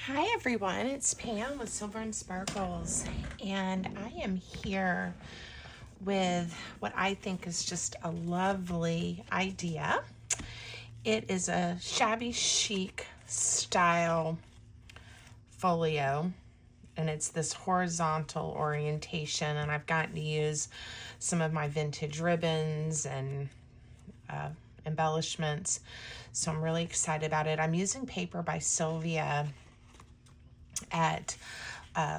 Hi everyone, it's Pam with Silver and Sparkles, and I am here with what I think is just a lovely idea. It is a shabby chic style folio, and it's this horizontal orientation, and I've gotten to use some of my vintage ribbons and embellishments, so I'm really excited about it. I'm using paper by Silvia at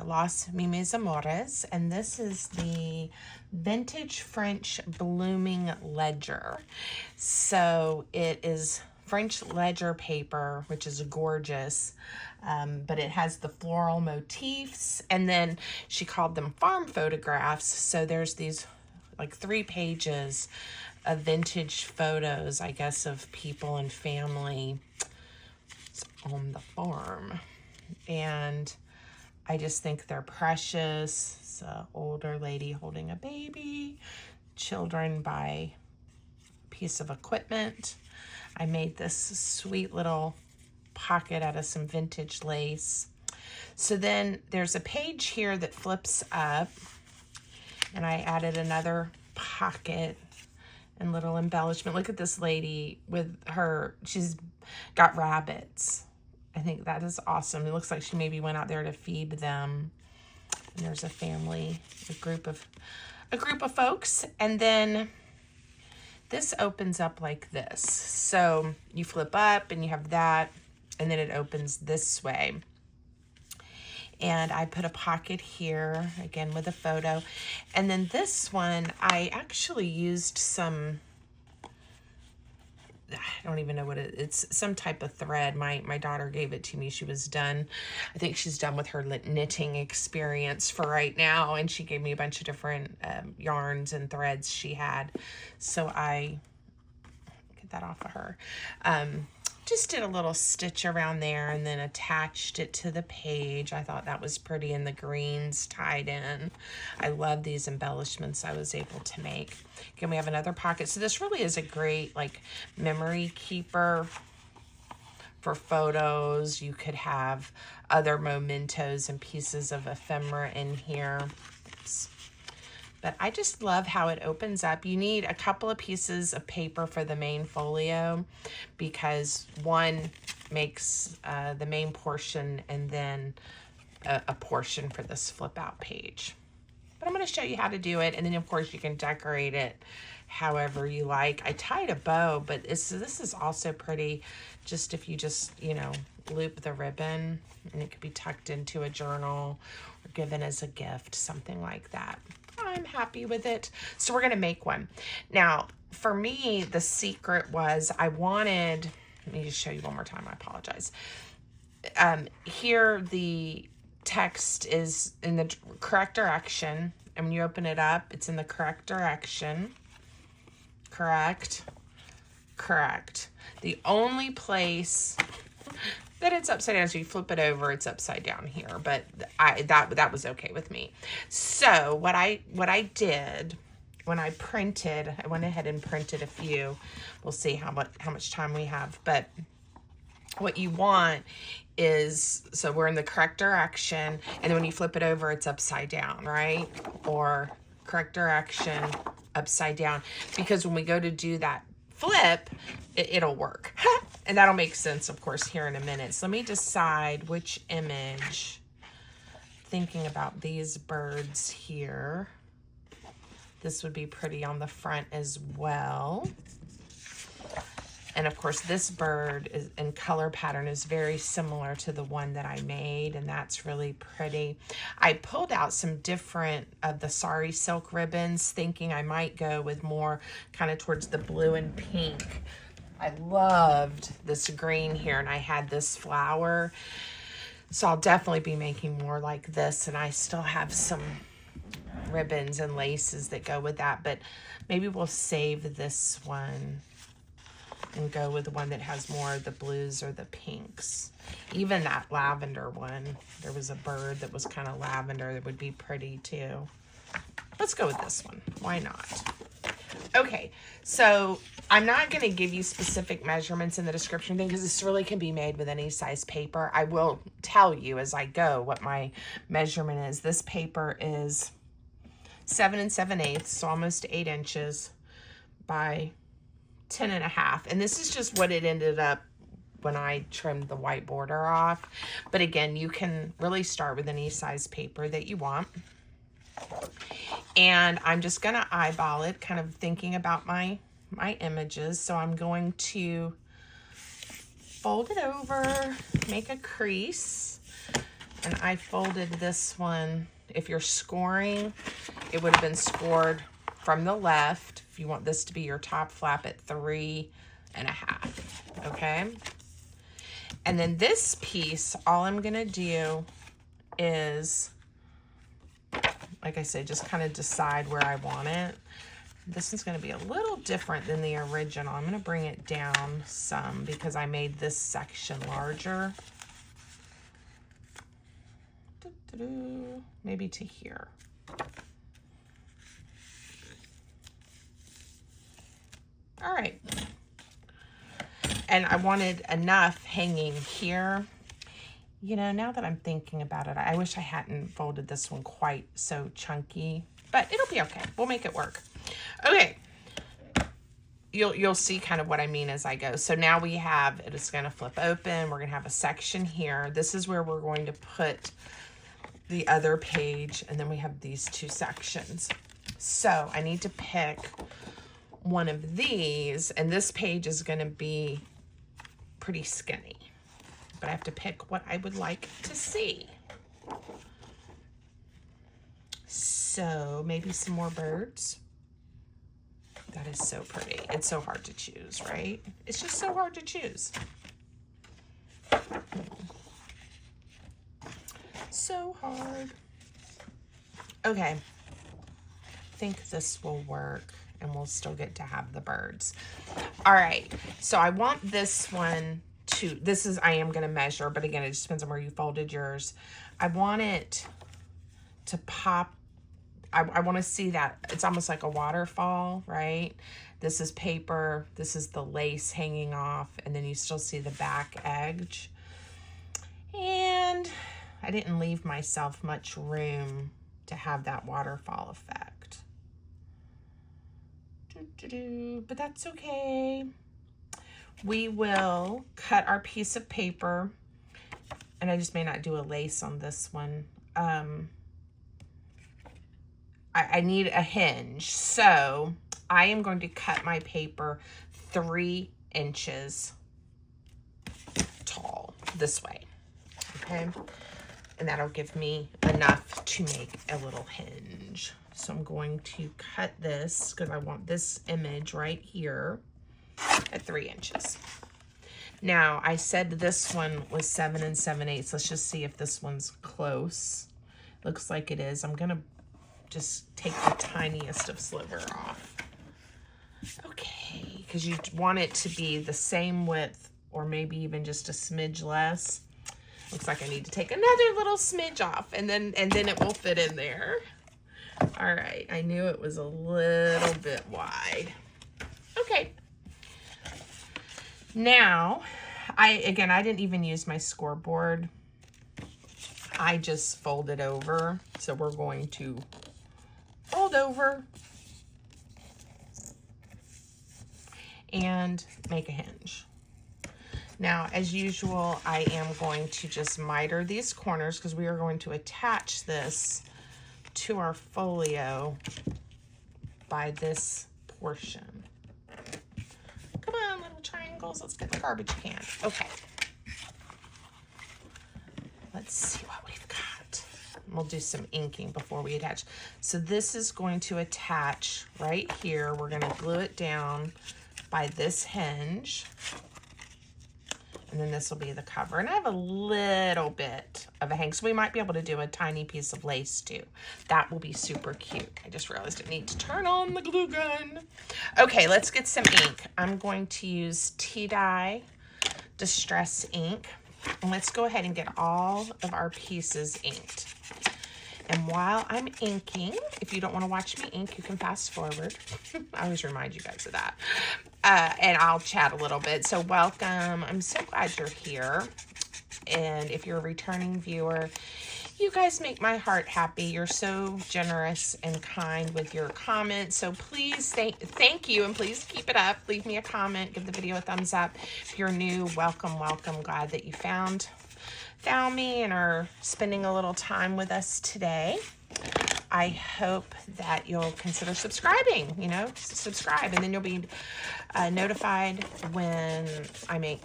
Los Mimes Amores, and this is the vintage French blooming ledger. So it is French ledger paper, which is gorgeous, but it has the floral motifs, and then she called them farm photographs. So there's these like 3 pages of vintage photos, I guess, of people and family on the farm. And I just think they're precious. It's an older lady holding a baby, children by a piece of equipment. I made this sweet little pocket out of some vintage lace. So then there's a page here that flips up, and I added another pocket and little embellishment. Look at this lady with her, she's got rabbits. I think that is awesome. It looks like she maybe went out there to feed them. And there's a family, a group of folks. And then this opens up like this. So you flip up and you have that, and then it opens this way. And I put a pocket here, again with a photo. And then this one, I actually used some, I don't even know what it's some type of thread. My daughter gave it to me. She was done. I think she's done with her knitting experience for right now. And she gave me a bunch of different yarns and threads she had. So I get that off of her. Just did a little stitch around there and then attached it to the page. I thought that was pretty, and the greens tied in. I love these embellishments I was able to make. Again, we have another pocket. So this really is a great like memory keeper for photos. You could have other mementos and pieces of ephemera in here. Oops. But I just love how it opens up. You need a couple of pieces of paper for the main folio because one makes the main portion and then a portion for this flip out page. But I'm going to show you how to do it, and then of course you can decorate it however you like. I tied a bow, but this is also pretty just if you just, you know, loop the ribbon, and it could be tucked into a journal or given as a gift, something like that. I'm happy with it. So we're going to make one. Now, for me, the secret was I wanted, let me just show you one more time. I apologize. Here, the text is in the correct direction. And when you open it up, it's in the correct direction. Correct. Correct. The only place that it's upside down, so you flip it over, it's upside down here, but that was okay with me. So what I did when I printed, I went ahead and printed a few. We'll see how much time we have, but what you want is, so we're in the correct direction, and then when you flip it over, it's upside down, right? Or correct direction, upside down, because when we go to do that flip, it'll work. And that'll make sense, of course, here in a minute. So let me decide which image. Thinking about these birds here. This would be pretty on the front as well. And of course, this bird is in color pattern is very similar to the one that I made, and that's really pretty. I pulled out some different of the sari silk ribbons, thinking I might go with more kind of towards the blue and pink. I loved this green here, and I had this flower. So I'll definitely be making more like this, and I still have some ribbons and laces that go with that, but maybe we'll save this one and go with the one that has more of the blues or the pinks. Even that lavender one, there was a bird that was kind of lavender that would be pretty too. Let's go with this one. Why not? Okay, so I'm not going to give you specific measurements in the description thing because this really can be made with any size paper. I will tell you as I go what my measurement is. This paper is 7 7/8, so almost 8 inches by 10 1/2. And this is just what it ended up when I trimmed the white border off. But again, you can really start with any size paper that you want. And I'm just going to eyeball it, kind of thinking about my images. So I'm going to fold it over, make a crease. And I folded this one. If you're scoring, it would have been scored from the left. If you want this to be your top flap at 3 1/2, okay? And then this piece, all I'm gonna do is, like I said, just kind of decide where I want it. This is gonna be a little different than the original. I'm gonna bring it down some because I made this section larger. Maybe to here. All right. And I wanted enough hanging here. You know, now that I'm thinking about it, I wish I hadn't folded this one quite so chunky, but it'll be okay. We'll make it work. Okay. You'll see kind of what I mean as I go. So now we have, it's going to flip open. We're going to have a section here. This is where we're going to put the other page, and then we have these two sections. So I need to pick one of these, and this page is going to be pretty skinny, but I have to pick what I would like to see. So maybe some more birds. That is so pretty. It's so hard to choose, right? It's just so hard to choose. So hard. Okay. I think this will work and we'll still get to have the birds. All right. So I want this one to, I am going to measure, but again, it just depends on where you folded yours. I want it to pop. I want to see that it's almost like a waterfall, right? This is paper. This is the lace hanging off, and then you still see the back edge. And I didn't leave myself much room to have that waterfall effect. But that's okay. We will cut our piece of paper, and I just may not do a lace on this one. I need a hinge, so I am going to cut my paper 3 inches tall this way, okay? And that'll give me enough to make a little hinge. So I'm going to cut this because I want this image right here at 3 inches. Now, I said this one was 7 7/8. Let's just see if this one's close. Looks like it is. I'm going to just take the tiniest of sliver off. Okay, because you want it to be the same width or maybe even just a smidge less. Looks like I need to take another little smidge off, and then it will fit in there. All right, I knew it was a little bit wide. Okay. Now, I didn't even use my scoreboard. I just folded over. So we're going to fold over and make a hinge. Now, as usual, I am going to just miter these corners because we are going to attach this to our folio by this portion. Come on, little triangles. Let's get the garbage can. Okay. Let's see what we've got. We'll do some inking before we attach. So this is going to attach right here. We're going to glue it down by this hinge. And then this will be the cover. And I have a little bit of a hang, so we might be able to do a tiny piece of lace too. That will be super cute. I just realized I need to turn on the glue gun. Okay, let's get some ink. I'm going to use Tea-Dye Distress ink. And let's go ahead and get all of our pieces inked. And while I'm inking, if you don't want to watch me ink, you can fast forward. I always remind you guys of that. And I'll chat a little bit. So welcome. I'm so glad you're here. And if you're a returning viewer, you guys make my heart happy. You're so generous and kind with your comments. So please thank you, and please keep it up. Leave me a comment. Give the video a thumbs up. If you're new, welcome, welcome. Glad that you found me and are spending a little time with us today. I hope that you'll consider subscribing, subscribe, and then you'll be notified when I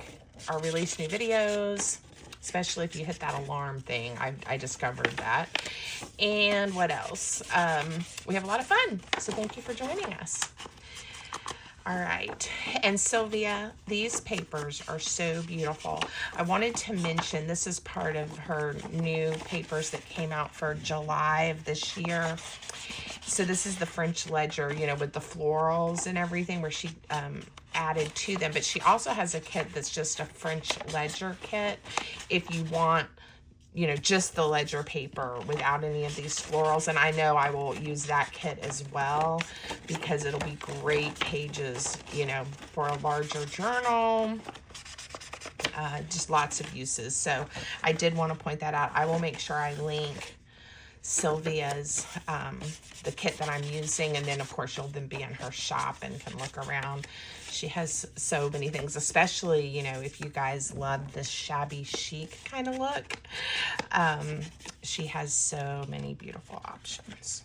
release new videos, especially if you hit that alarm thing. I discovered that. And what else? We have a lot of fun, so thank you for joining us. All right, and Silvia, these papers are so beautiful. I wanted to mention this is part of her new papers that came out for July of this year. So this is the French ledger, with the florals and everything where she added to them. But she also has a kit that's just a French ledger kit if you want, just the ledger paper without any of these florals. And I know I will use that kit as well because it'll be great pages, for a larger journal. Just lots of uses. So I did want to point that out. I will make sure I link Silvia's, the kit that I'm using. And then of course you'll then be in her shop and can look around. She has so many things, especially, if you guys love this shabby chic kind of look. She has so many beautiful options.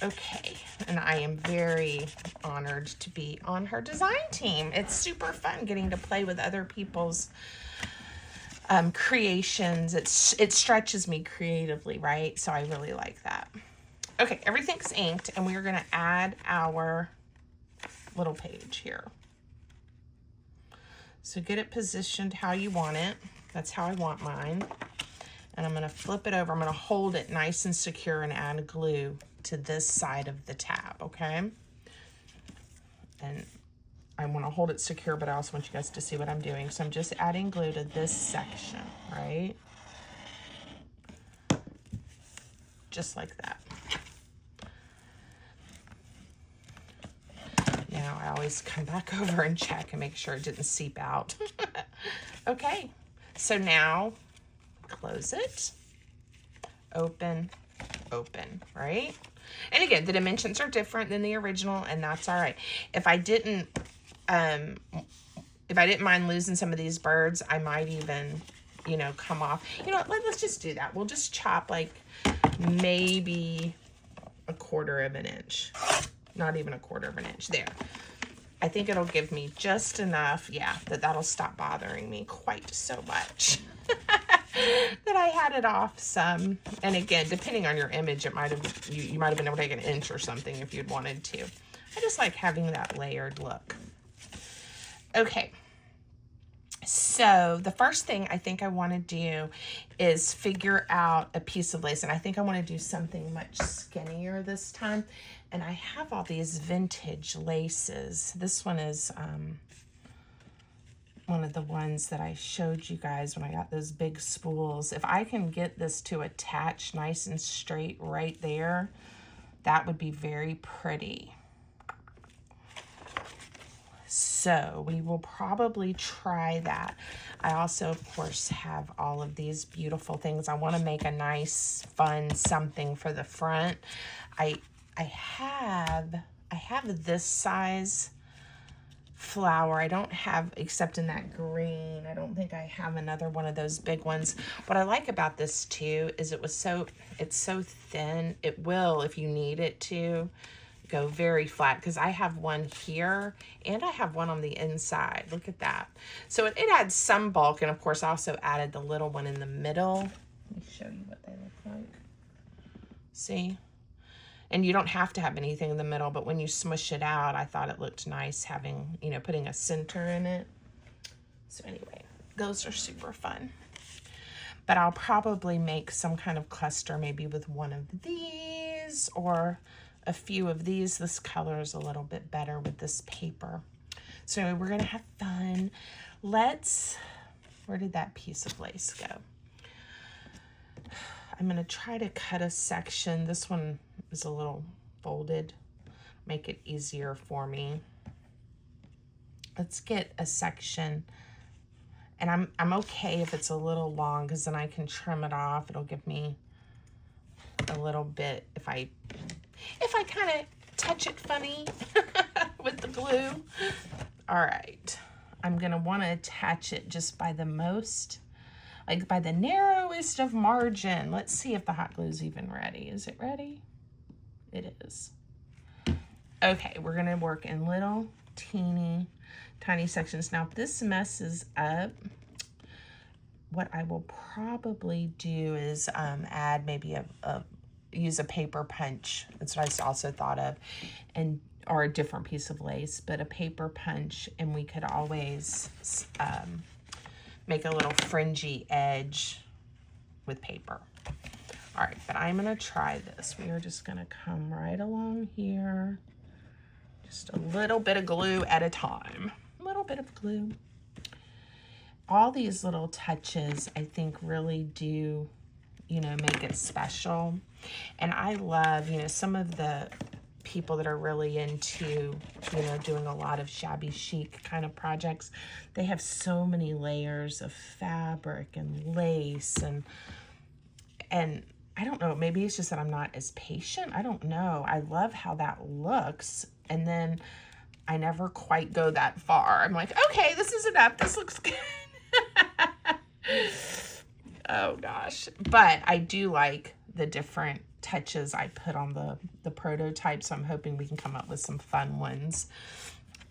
Okay, and I am very honored to be on her design team. It's super fun getting to play with other people's creations. It stretches me creatively, right? So I really like that. Okay, everything's inked, and we are going to add our little page here. So get it positioned how you want it. That's how I want mine. And I'm going to flip it over. I'm going to hold it nice and secure and add glue to this side of the tab, okay? And I want to hold it secure, but I also want you guys to see what I'm doing. So I'm just adding glue to this section, right? Just like that. Now I always come back over and check and make sure it didn't seep out. Okay, so now close it, open, open, right? And again, the dimensions are different than the original, and that's all right. If I didn't mind losing some of these birds, I might even, come off. Let's just do that. We'll just chop like maybe 1/4 of an inch. Not even 1/4 of an inch there. I think it'll give me just enough, that'll stop bothering me quite so much. That I had it off some. And again, depending on your image, it might have you might have been able to take 1 inch or something if you'd wanted to. I just like having that layered look. Okay. So the first thing I think I want to do is figure out a piece of lace. And I think I want to do something much skinnier this time. And I have all these vintage laces. This one is one of the ones that I showed you guys when I got those big spools. If I can get this to attach nice and straight right there, that would be very pretty. So we will probably try that. I also, of course, have all of these beautiful things. I want to make a nice, fun something for the front. I have this size flower. I don't have, except in that green, I don't think I have another one of those big ones. What I like about this too is it's so thin. It will, if you need it to, go very flat, because I have one here and I have one on the inside. Look at that. So it adds some bulk, and of course I also added the little one in the middle. Let me show you what they look like. See? And you don't have to have anything in the middle, but when you smush it out, I thought it looked nice having, putting a center in it. So anyway, those are super fun. But I'll probably make some kind of cluster, maybe with one of these or a few of these. This color is a little bit better with this paper. So anyway, we're going to have fun. Where did that piece of lace go? I'm going to try to cut a section. This one is a little folded, make it easier for me. Let's get a section, and I'm okay if it's a little long because then I can trim it off. It'll give me a little bit if I kind of touch it funny with the glue. All right, I'm gonna want to attach it just by the most, like by the narrowest of margin. Let's see if the hot glue is even ready. Is it ready? It is. Okay, we're gonna work in little teeny tiny sections. Now if this messes up, what I will probably do is add maybe use a paper punch. That's what I also thought of, or a different piece of lace, but a paper punch, and we could always make a little fringy edge with paper. All right, but I'm gonna try this. We are just gonna come right along here, just a little bit of glue at a time. A little bit of glue. All these little touches, I think, really do, you know, make it special. And I love, you know, some of the people that are really into, you know, doing a lot of shabby chic kind of projects. They have so many layers of fabric and lace, and I don't know, maybe it's just that I'm not as patient. I don't know. I love how that looks. And then I never quite go that far. I'm like, okay, this is enough. This looks good. Oh gosh. But I do like the different touches I put on the prototype, so I'm hoping we can come up with some fun ones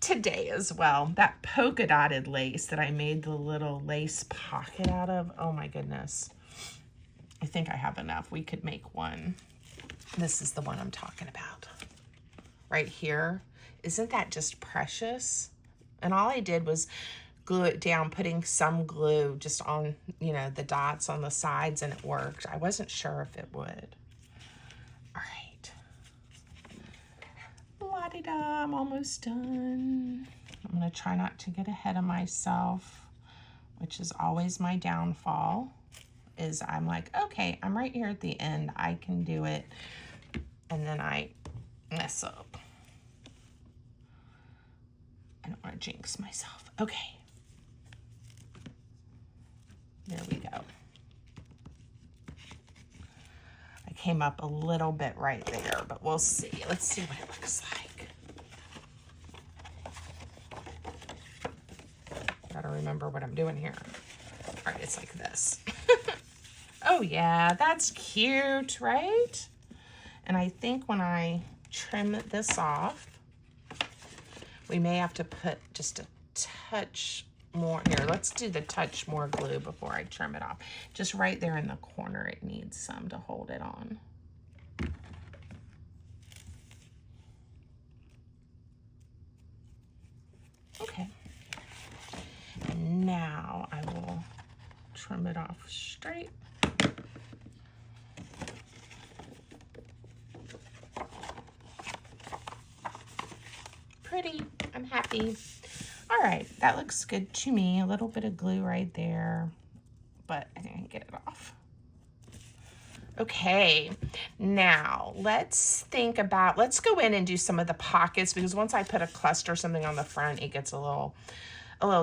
today as well. That polka dotted lace that I made the little lace pocket out of, oh my goodness. I think I have enough. We could make one. This is the one I'm talking about. Right here. Isn't that just precious? And all I did was glue it down, putting some glue just on, you know, the dots on the sides, and it worked. I wasn't sure if it would. All right. La-di-da, I'm almost done. I'm going to try not to get ahead of myself, which is always my downfall, is I'm like, okay, I'm right here at the end. I can do it. And then I mess up. I don't want to jinx myself. Okay. There we go. I came up a little bit right there, but we'll see. Let's see what it looks like. Gotta remember what I'm doing here. All right, it's like this. Oh yeah, that's cute, right? And I think when I trim this off, we may have to put just a touch more. Here, let's do the touch more glue before I trim it off. Just right there in the corner, it needs some to hold it on. Okay. And now I will trim it off straight. Pretty. I'm happy. All right, that looks good to me. A little bit of glue right there, but I think I can get it off. Okay, now let's go in and do some of the pockets, because once I put a cluster or something on the front, it gets a little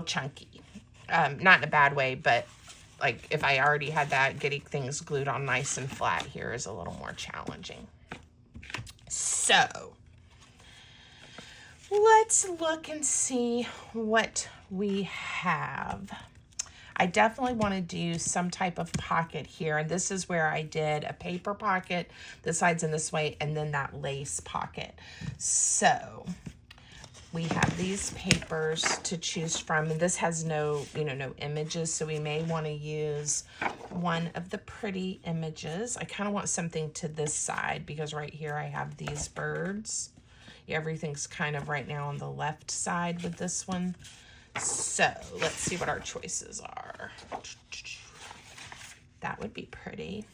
chunky. Not in a bad way, but like if I already had that, getting things glued on nice and flat here is a little more challenging. So let's look and see what we have. I definitely want to do some type of pocket here. And this is where I did a paper pocket, the sides in this way, and then that lace pocket. So we have these papers to choose from. And this has no images. So we may want to use one of the pretty images. I kind of want something to this side, because right here I have these birds. Everything's kind of right now on the left side with this one. So let's see what our choices are. That would be pretty.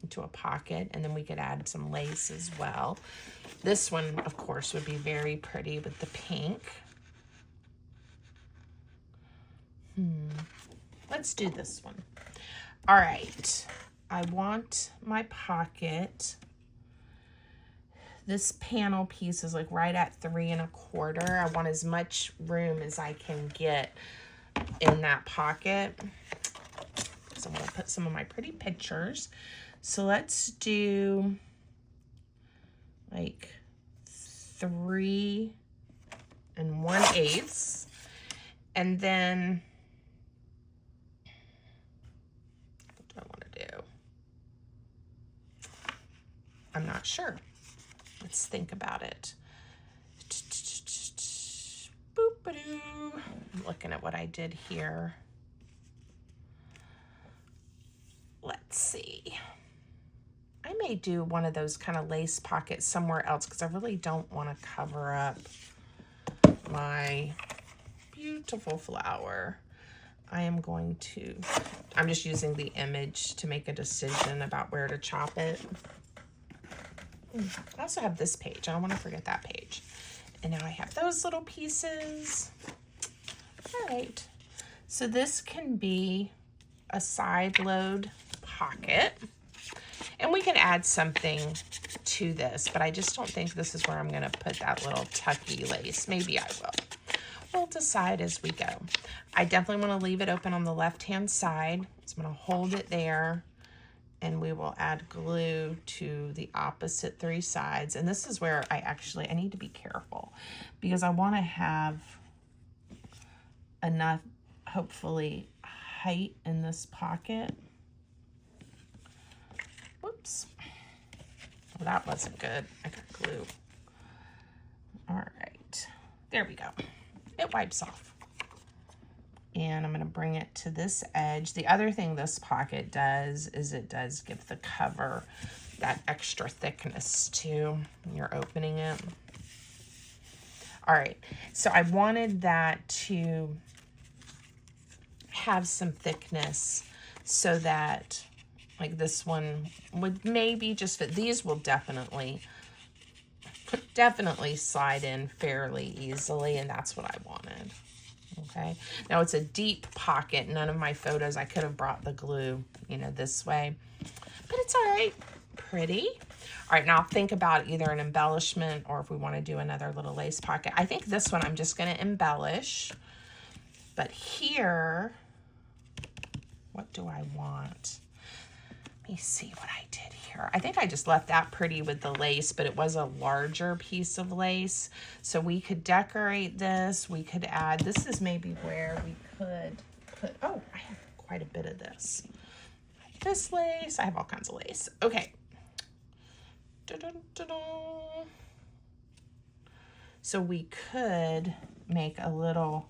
Into a pocket, and then we could add some lace as well. This one, of course, would be very pretty with the pink. Let's do this one. All right. I want my pocket. This panel piece is like right at 3 1/4. I want as much room as I can get in that pocket. So I'm going to put some of my pretty pictures. So let's do like 3 1/8. And then what do I want to do? I'm not sure. Let's think about it. Boop-a-doo. I'm looking at what I did here. Let's see. I may do one of those kind of lace pockets somewhere else because I really don't want to cover up my beautiful flower. I'm just using the image to make a decision about where to chop it. I also have this page. I don't want to forget that page. And now I have those little pieces. All right. So this can be a side load pocket. And we can add something to this, but I just don't think this is where I'm going to put that little tucky lace. Maybe I will. We'll decide as we go. I definitely want to leave it open on the left-hand side. So I'm going to hold it there. And we will add glue to the opposite 3 sides. And this is where I need to be careful because I want to have enough, hopefully, height in this pocket. Whoops. Well, that wasn't good. I got glue. All right. There we go. It wipes off. And I'm going to bring it to this edge. The other thing this pocket does is it does give the cover that extra thickness too when you're opening it. All right, so I wanted that to have some thickness so that like this one would maybe just fit. These will definitely slide in fairly easily, and that's what I wanted. Okay, now it's a deep pocket. None of my photos, I could have brought the glue, this way, but it's all right. Pretty. All right, now think about either an embellishment or if we want to do another little lace pocket. I think this one I'm just going to embellish, but here, what do I want? Let me see what I did here. I think I just left that pretty with the lace, but it was a larger piece of lace. So we could decorate this. We could add, this is maybe where we could put, oh, I have quite a bit of this. This lace, I have all kinds of lace. Okay. Dun-dun-dun-dun. So we could make a little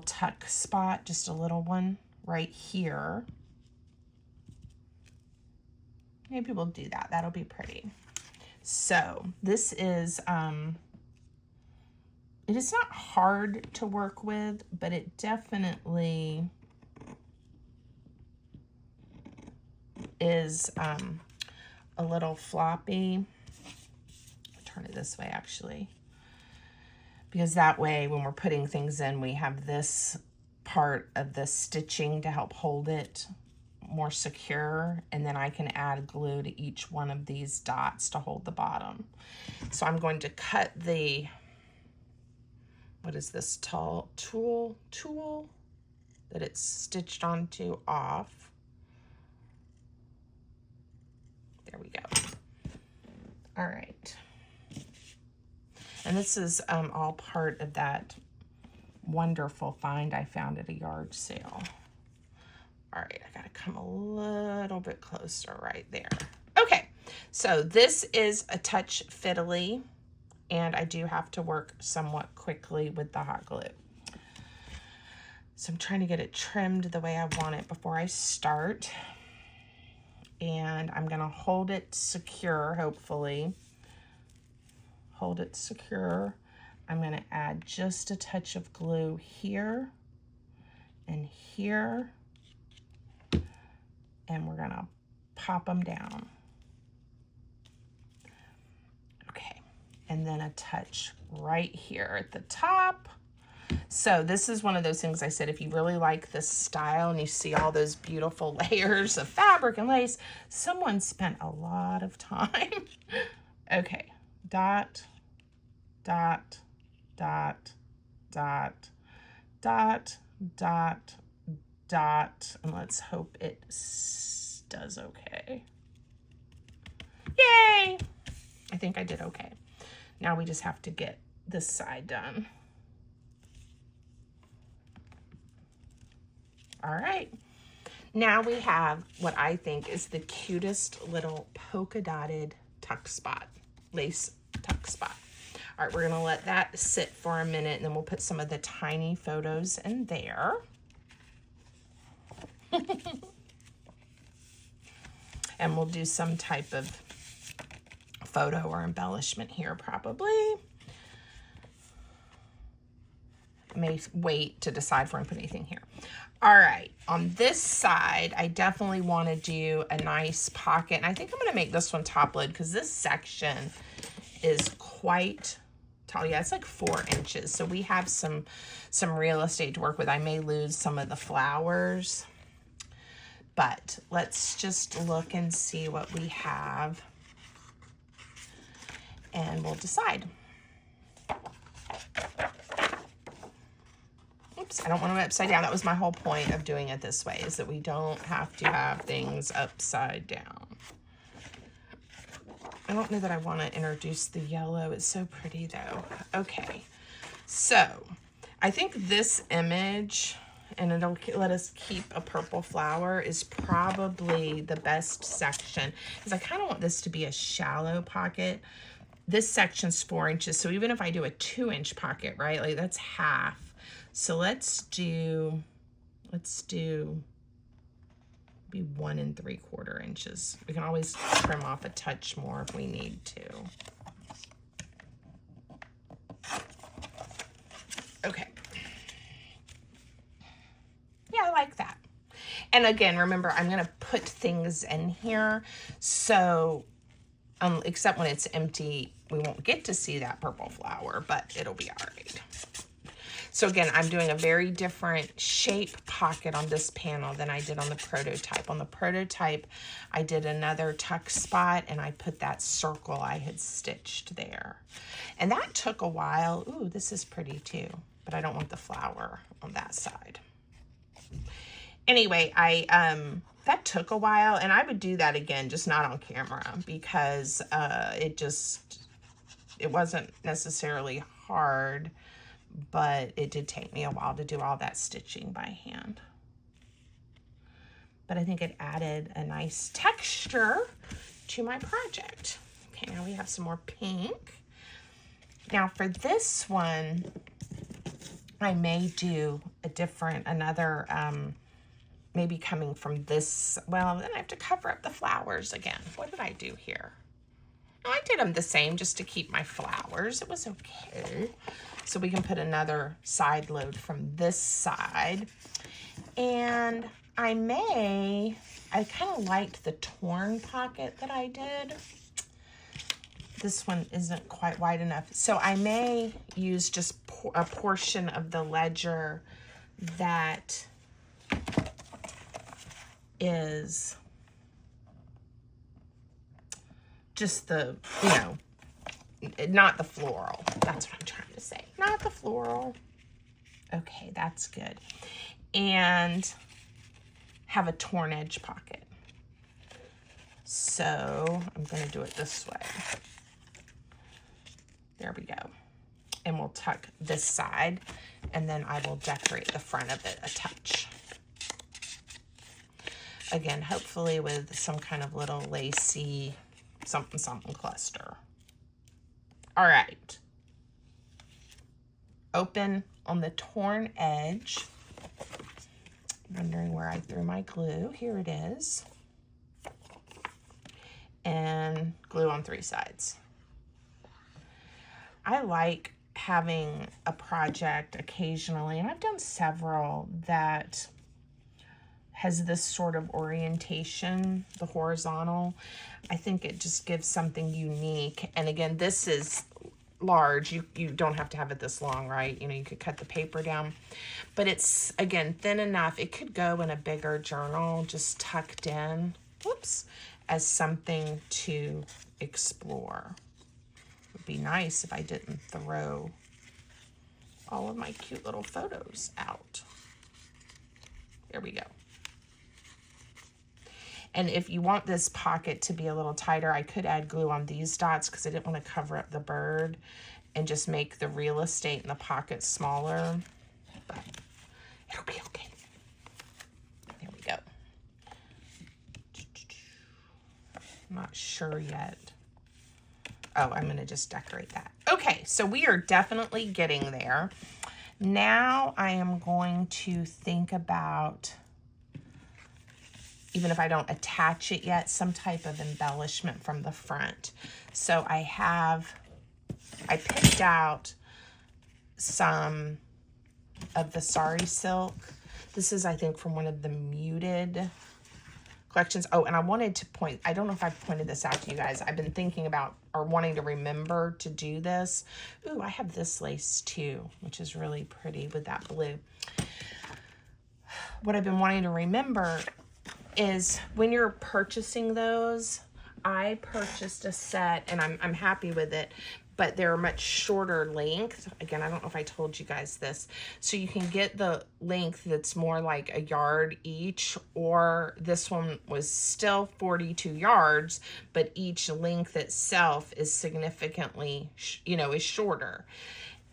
tuck spot, just a little one right here. Maybe we'll do that. That'll be pretty. So this is, it is not hard to work with, but it definitely is a little floppy. I'll turn it this way actually, because that way when we're putting things in, we have this part of the stitching to help hold it more secure, and then I can add glue to each one of these dots to hold the bottom. So I'm going to cut the, what is this tool that it's stitched onto off. There we go. All right. And this is all part of that wonderful find I found at a yard sale. All right, I gotta come a little bit closer right there. Okay, so this is a touch fiddly, and I do have to work somewhat quickly with the hot glue. So I'm trying to get it trimmed the way I want it before I start. And I'm gonna hold it secure, hopefully. Hold it secure. I'm gonna add just a touch of glue here and here. And we're gonna pop them down. Okay, and then a touch right here at the top. So this is one of those things I said, if you really like this style and you see all those beautiful layers of fabric and lace, someone spent a lot of time. Okay, dot, dot, dot, dot, dot, dot, dot, and let's hope it does okay. Yay! I think I did okay. Now we just have to get this side done. All right. Now we have what I think is the cutest little polka dotted tuck spot, lace tuck spot. All right, we're gonna let that sit for a minute and then we'll put some of the tiny photos in there. And we'll do some type of photo or embellishment here probably. May wait to decide if we're gonna put anything here. All right, on this side, I definitely want to do a nice pocket. And I think I'm gonna make this one top lid because this section is quite tall. Yeah, it's like 4 inches. So we have some real estate to work with. I may lose some of the flowers, but let's just look and see what we have and we'll decide. Oops, I don't want them upside down. That was my whole point of doing it this way, is that we don't have to have things upside down. I don't know that I want to introduce the yellow. It's so pretty though. Okay, so I think this image, and it'll let us keep a purple flower, is probably the best section, because I kind of want this to be a shallow pocket. This section's 4 inches, so even if I do a 2-inch pocket, right, like that's half. So let's do be 1 3/4 inches. We can always trim off a touch more if we need to. Okay. Yeah, I like that. And again, remember, I'm gonna put things in here, so except when it's empty, we won't get to see that purple flower, but it'll be all right. So again, I'm doing a very different shape pocket on this panel than I did on the prototype. On the prototype, I did another tuck spot and I put that circle I had stitched there. And that took a while. Ooh, this is pretty too, but I don't want the flower on that side. Anyway, that took a while, and I would do that again, just not on camera, because it wasn't necessarily hard, but it did take me a while to do all that stitching by hand. But I think it added a nice texture to my project. Okay, now we have some more pink. Now for this one, I may do another, maybe coming from this. Well, then I have to cover up the flowers again. What did I do here? No, I did them the same just to keep my flowers. It was okay. So we can put another side load from this side. And I kind of liked the torn pocket that I did. This one isn't quite wide enough. So I may use just a portion of the ledger that is just the, not the floral. That's what I'm trying to say. Not the floral. Okay, that's good. And have a torn edge pocket. So I'm going to do it this way. There we go. And we'll tuck this side, and then I will decorate the front of it a touch. Again, hopefully with some kind of little lacy something cluster. All right. Open on the torn edge. Wondering where I threw my glue. Here it is. And glue on 3 sides. I like having a project occasionally, and I've done several, that has this sort of orientation, the horizontal. I think it just gives something unique. And again, this is large. You don't have to have it this long, right? You know, you could cut the paper down. But it's, again, thin enough. It could go in a bigger journal, just tucked in, whoops, as something to explore. It would be nice if I didn't throw all of my cute little photos out. There we go. And if you want this pocket to be a little tighter, I could add glue on these dots because I didn't want to cover up the bird and just make the real estate in the pocket smaller. But it'll be okay. There we go. I'm not sure yet. Oh, I'm going to just decorate that. Okay, so we are definitely getting there. Now I am going to think about, even if I don't attach it yet, some type of embellishment from the front. So I picked out some of the Sari silk. This is, I think, from one of the muted collections. Oh, and I wanted to point, I don't know if I've pointed this out to you guys. I've been thinking about or wanting to remember to do this. Ooh, I have this lace too, which is really pretty with that blue. What I've been wanting to remember is when you're purchasing those, I purchased a set and I'm happy with it, but they're a much shorter length. Again, I don't know if I told you guys this. So you can get the length that's more like a yard each, or this one was still 42 yards, but each length itself is significantly, is shorter.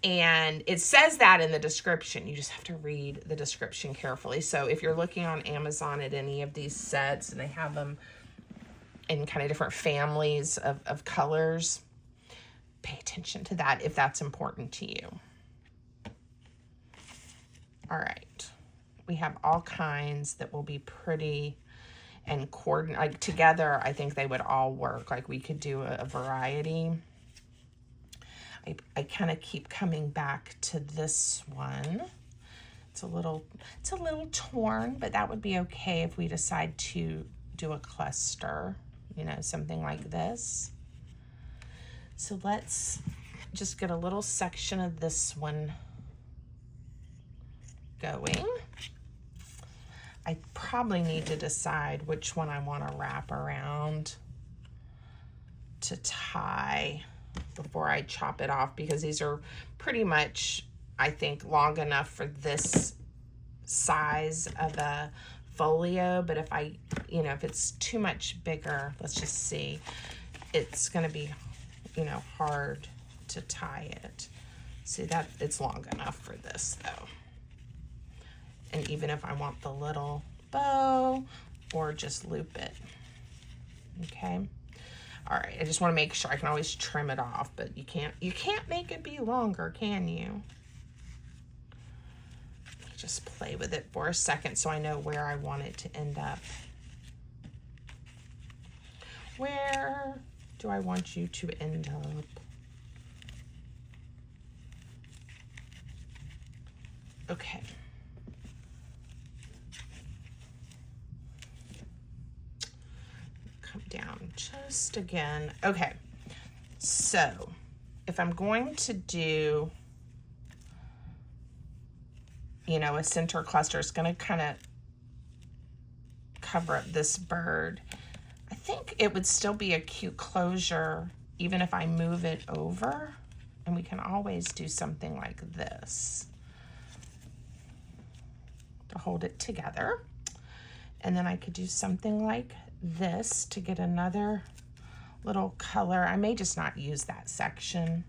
And it says that in the description. You just have to read the description carefully. So if you're looking on Amazon at any of these sets, and they have them in kind of different families of colors, pay attention to that if that's important to you. All right. We have all kinds that will be pretty and coordinate. Like together, I think they would all work. Like we could do a variety. I kind of keep coming back to this one. It's a little torn, but that would be okay if we decide to do a cluster, something like this. So let's just get a little section of this one going. I probably need to decide which one I want to wrap around to tie before I chop it off, because these are pretty much, I think, long enough for this size of a folio. But if if it's too much bigger, let's just see, it's going to be, hard to tie it. See, that it's long enough for this though. And even if I want the little bow or just loop it. Okay. All right, I just want to make sure. I can always trim it off, but you can't make it be longer, can you? Just play with it for a second so I know where I want it to end up. Where do I want you to end up? Okay. Down just again. Okay, so if I'm going to do, a center cluster, it's going to kind of cover up this bird. I think it would still be a cute closure even if I move it over, and we can always do something like this to hold it together. And then I could do something like this to get another little color. I may just not use that section.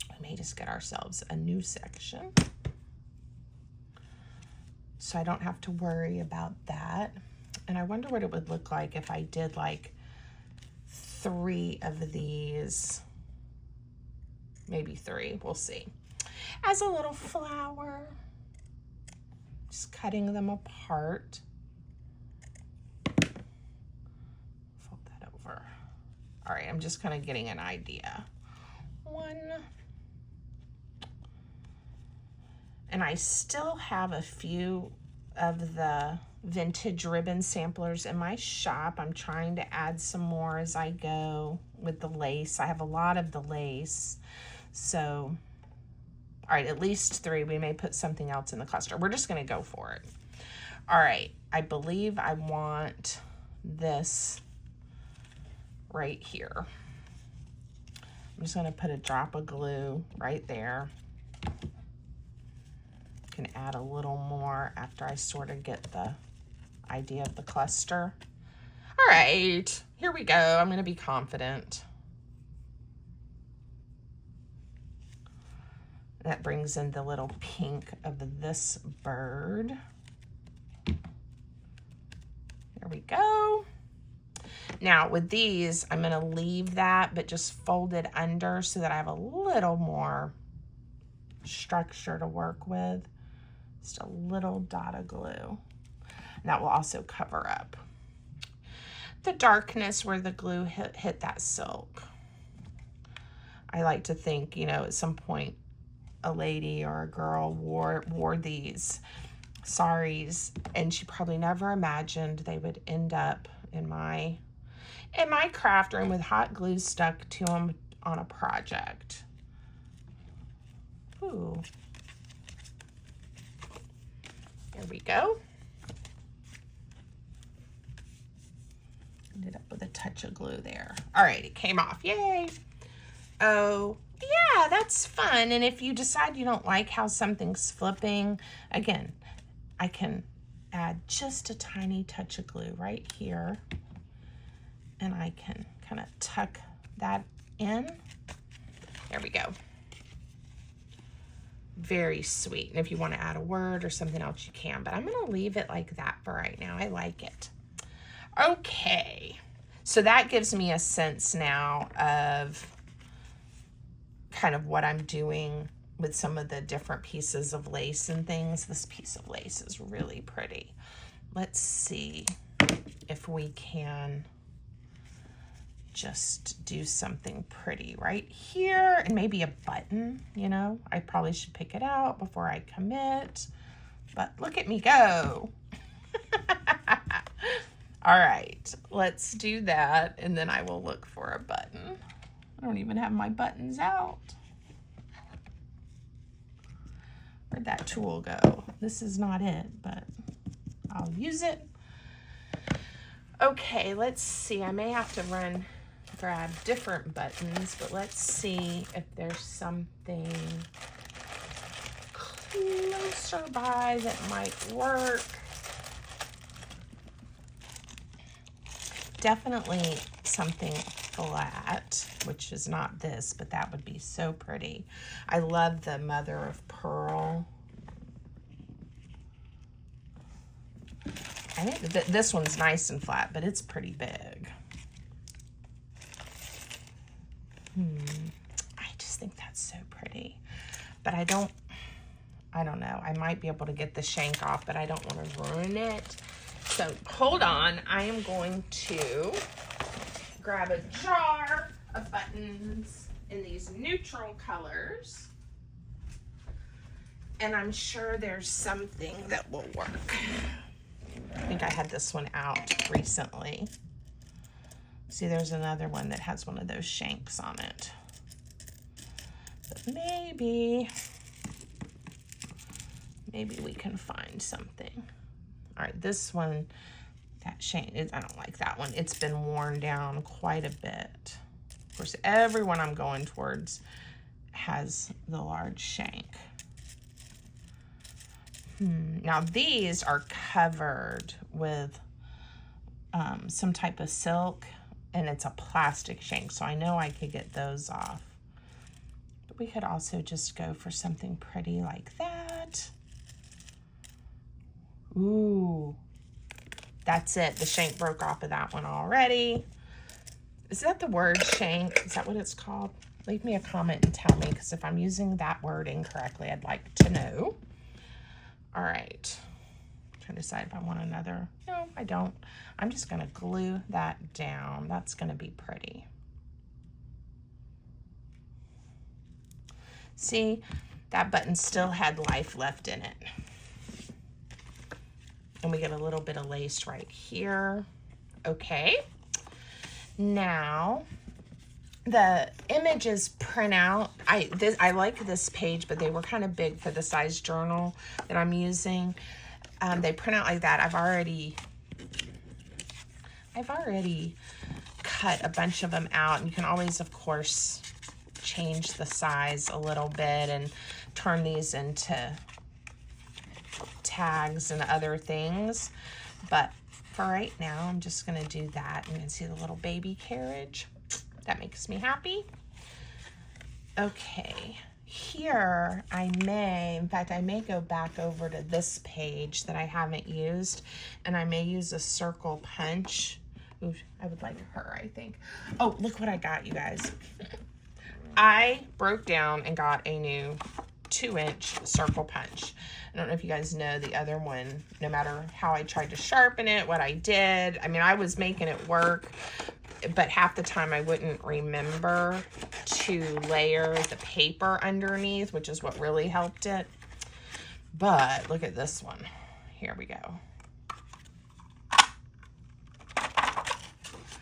We may just get ourselves a new section, so I don't have to worry about that. And I wonder what it would look like if I did like 3 of these, maybe 3, we'll see, as a little flower. Just cutting them apart. All right, I'm just kind of getting an idea. 1. And I still have a few of the vintage ribbon samplers in my shop. I'm trying to add some more as I go with the lace. I have a lot of the lace. So, all right, at least 3. We may put something else in the cluster. We're just going to go for it. All right, I believe I want this right here. I'm just going to put a drop of glue right there. Can add a little more after I sort of get the idea of the cluster. All right, here we go. I'm going to be confident. That brings in the little pink of this bird. There we go. Now with these, I'm gonna leave that, but just fold it under so that I have a little more structure to work with. Just a little dot of glue. And that will also cover up the darkness where the glue hit that silk. I like to think, you know, at some point a lady or a girl wore these saris and she probably never imagined they would end up in my craft room with hot glue stuck to them on a project. Ooh. There we go. Ended up with a touch of glue there. All right, it came off. Yay. Oh, yeah, that's fun. And if you decide you don't like how something's flipping, again, I can add just a tiny touch of glue right here. And I can kind of tuck that in. There we go. Very sweet. And if you want to add a word or something else, you can. But I'm going to leave it like that for right now. I like it. Okay. So that gives me a sense now of kind of what I'm doing with some of the different pieces of lace and things. This piece of lace is really pretty. Let's see if we can just do something pretty right here, and maybe a button, you know. I probably should pick it out before I commit, but look at me go. All right, let's do that, and then I will look for a button. I don't even have my buttons out. Where'd that tool go? This is not it, but I'll use it. Okay, let's see. I may have to grab different buttons, but let's see if there's something closer by that might work. Definitely something flat, which is not this, but that would be so pretty. I love the mother of pearl. I think this one's nice and flat, but it's pretty big. I just think that's so pretty, but I don't know. I might be able to get the shank off, but I don't want to ruin it. So hold on. I am going to grab a jar of buttons in these neutral colors, and I'm sure there's something that will work. I think I had this one out recently. See, there's another one that has one of those shanks on it. But maybe we can find something. All right, this one, that shank, I don't like that one. It's been worn down quite a bit. Of course, everyone I'm going towards has the large shank. Now these are covered with some type of silk, and it's a plastic shank, so I know I could get those off. But we could also just go for something pretty like that. Ooh, that's it. The shank broke off of that one already. Is that the word shank? Is that what it's called? Leave me a comment and tell me, because if I'm using that word incorrectly, I'd like to know. All right, I'm trying to decide if I want another. No, I don't. I'm just gonna glue that down. That's gonna be pretty. See, that button still had life left in it. And we get a little bit of lace right here. Okay. Now, the images print out. I like this page, but they were kind of big for the size journal that I'm using. They print out like that. I've already cut a bunch of them out, and you can always, of course, change the size a little bit and turn these into tags and other things. But for right now, I'm just going to do that. You can see the little baby carriage. That makes me happy. Okay, here I may go back over to this page that I haven't used, and I may use a circle punch. Ooh, I would like her, I think. Oh, look what I got, you guys. I broke down and got a new 2-inch circle punch. I don't know if you guys know the other one, no matter how I tried to sharpen it, what I did. I mean, I was making it work, but half the time I wouldn't remember to layer the paper underneath, which is what really helped it. But look at this one. Here we go.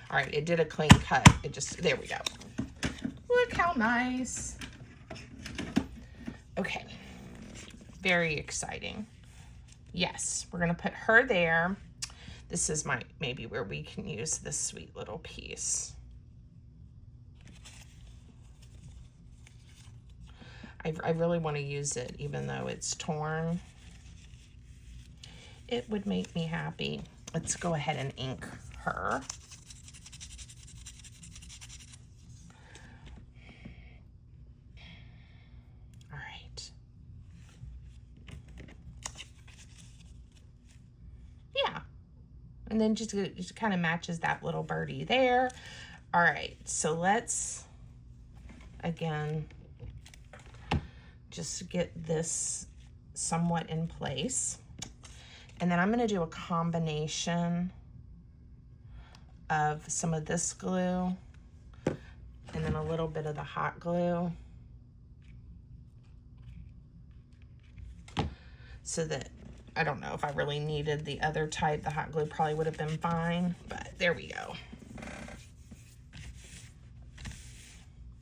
All right, it did a clean cut. There we go. Look how nice. Okay, very exciting. Yes, we're gonna put her there. This is maybe where we can use this sweet little piece. I really want to use it, even though it's torn. It would make me happy. Let's go ahead and ink her. All right. Yeah. And then just kind of matches that little birdie there. All right, so let's, again, just get this somewhat in place. And then I'm gonna do a combination of some of this glue and then a little bit of the hot glue, so that, I don't know if I really needed the other type. The hot glue probably would have been fine, but there we go.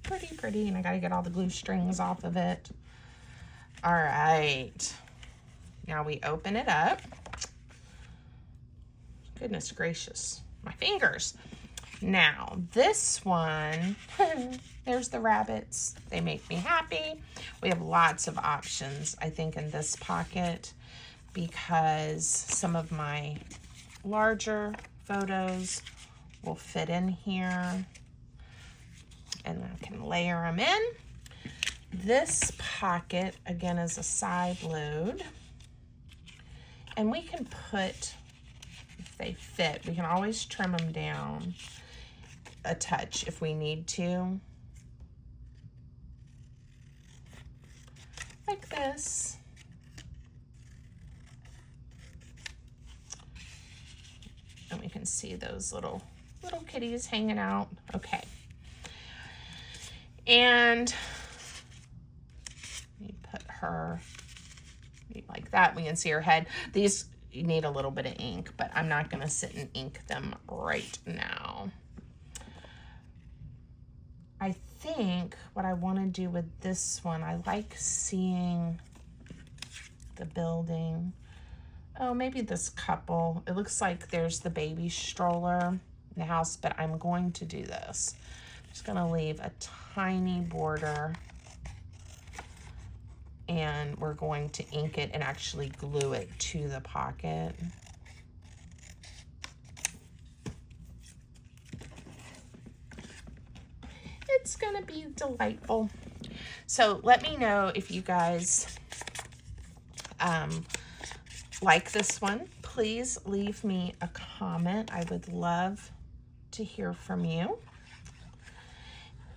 Pretty, pretty, and I gotta get all the glue strings off of it. All right, now we open it up. Goodness gracious, my fingers. Now, this one, there's the rabbits. They make me happy. We have lots of options, I think, in this pocket, because some of my larger photos will fit in here, and I can layer them in. This pocket, again, is a side load, and we can put, if they fit, we can always trim them down a touch if we need to, like this. And we can see those little kitties hanging out. Okay. And we put her like that. We can see her head. These, you need a little bit of ink, but I'm not going to sit and ink them right now. I think what I want to do with this one, I like seeing the building. Oh, maybe this couple. It looks like there's the baby stroller in the house, but I'm going to do this. I'm just going to leave a tiny border, and we're going to ink it and actually glue it to the pocket. It's gonna be delightful. So let me know if you guys like this one. Please leave me a comment. I would love to hear from you.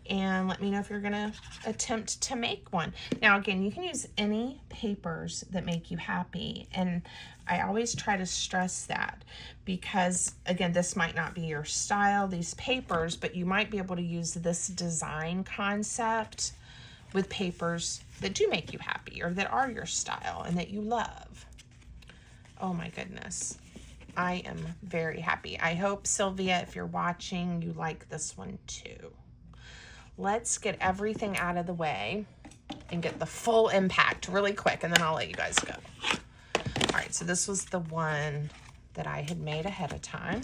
And let me know if you're gonna attempt to make one. Now, again, you can use any papers that make you happy. And I always try to stress that, because again, this might not be your style, these papers, but you might be able to use this design concept with papers that do make you happy or that are your style and that you love. Oh my goodness. I am very happy. I hope, Sylvia, if you're watching, you like this one too. Let's get everything out of the way and get the full impact really quick, and then I'll let you guys go. All right, so this was the one that I had made ahead of time.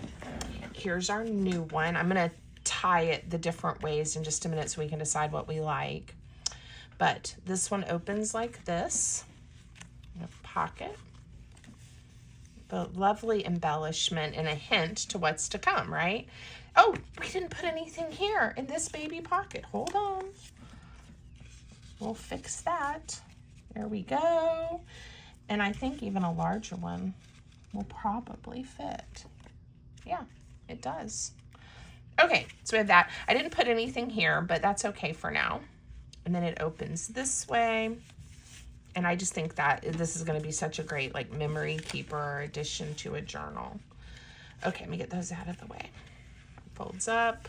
Here's our new one. I'm gonna tie it the different ways in just a minute so we can decide what we like. But this one opens like this, in a pocket. The lovely embellishment and a hint to what's to come, right? Oh, we didn't put anything here in this baby pocket. Hold on. We'll fix that. There we go. And I think even a larger one will probably fit. Yeah, it does. Okay, so we have that. I didn't put anything here, but that's okay for now. And then it opens this way. And I just think that this is going to be such a great like memory keeper addition to a journal. Okay, let me get those out of the way. Folds up,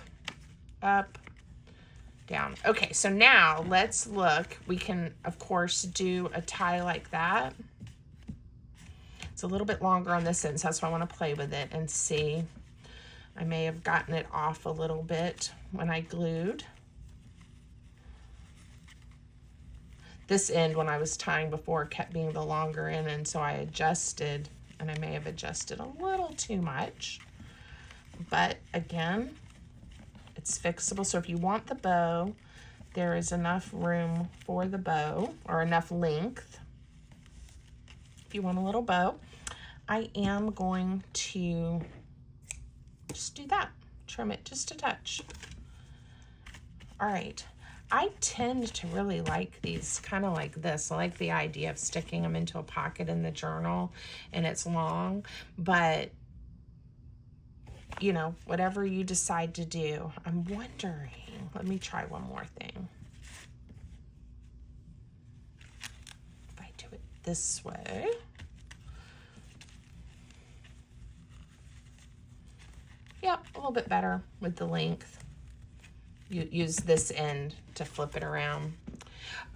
down. Okay, so now let's look. We can, of course, do a tie like that. It's a little bit longer on this end, so that's why I want to play with it and see. I may have gotten it off a little bit when I glued. This end, when I was tying before, kept being the longer end, and so I adjusted, and I may have adjusted a little too much. But again, it's fixable. So if you want the bow, there is enough room for the bow, or enough length. If you want a little bow, I am going to just do that. Trim it just a touch. All right. I tend to really like these kind of like this. I like the idea of sticking them into a pocket in the journal, and it's long, but you know, whatever you decide to do. I'm wondering, let me try one more thing. If I do it this way. Yeah, a little bit better with the length. You use this end to flip it around.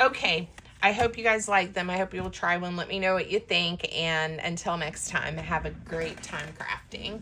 Okay, I hope you guys like them. I hope you will try one. Let me know what you think, and until next time, have a great time crafting.